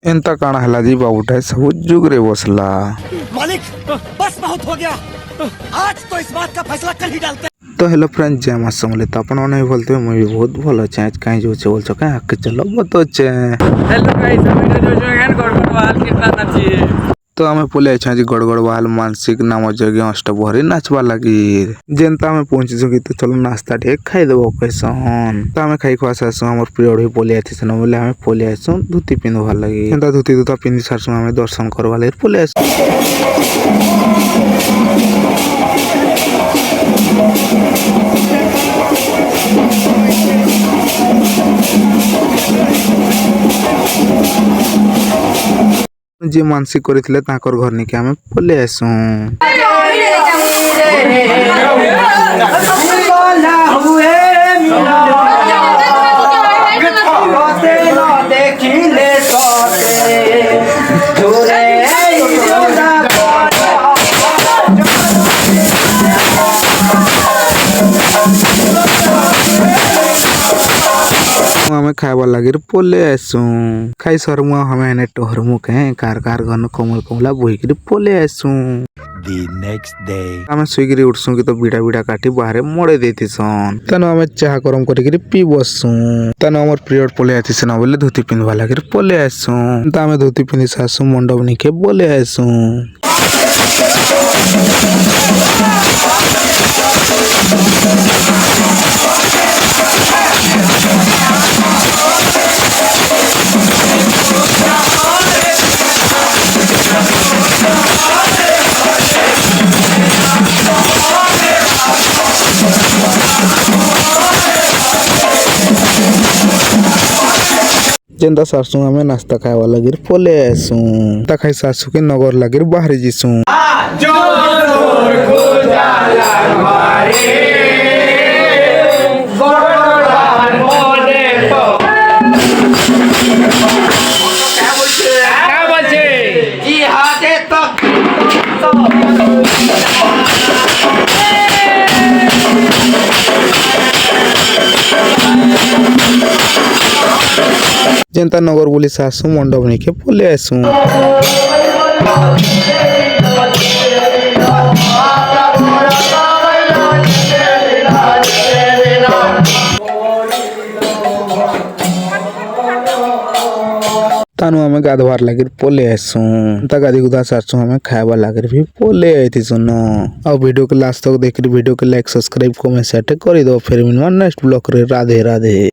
एंता काना हला जी बाबूटा सब जुगरे बसला। मालिक बस बहुत हो गया, आज तो इस बात का फैसला कर ही डालते। तो हेलो फ्रेंड जय मां समले तो अपन नहीं बोलते मैं भी बहुत भल अच्छे आज कहीं जो बोल सके आके चलो बतोचे। हेलो गाइस हम जो जो है गड़गड़वाल कितना नाचिए तो हमें बोले अच्छा जी गड़गड़वाल मानसिक नाम जगह अष्टभरी नाचवा लगी जेनता में पहुंची सकी तो चलो नाश्ता ठीक खाई देबो कैसन तो हमें खाई खुआ सासु हमर प्रिय भी बोले आथि सन बोले हमें बोले आसु धोती पिंधवा लगी एंता धोती दुता पिंधि सासु हमें दर्शन करवा ले बोले आसु। जे मानसिक करथिले ताकर घर निके हमें पले आसु। हमें खावा लगे पोले आसु खाई सरमुआ हमें एने टहरमु के कार घन कमल कमला बोही के पोले आसु। The next day हमें सुईगिरी उठसु कि तो बीड़ा बीड़ा काटी बाहर मोड़े देती सन तनो हमें चाह गरम करी पी बसु तनो हमर प्रिय पोले आती सन बोले धोती पिंधवा लगे पोले आसु त हमें धोती पिंधि सासु मंडप निके बोले आसु। जेंदा सासु हमें नाश्ता खावा लगे पोले आसु ता खाई सासु के नगर लगे बाहर जीसु। जेंता नगर बोली सासु मंडप निके बोले आसु। तानु हमें गाधवार लगे पोले आसु ता गादी गुदा सासु हमें खावा लगे भी पोले आती सुन और वीडियो के लास्ट तक देख वीडियो के लाइक सब्सक्राइब कमेंट सेट कर दो फिर मिलवा नेक्स्ट ब्लॉग रे राधे राधे।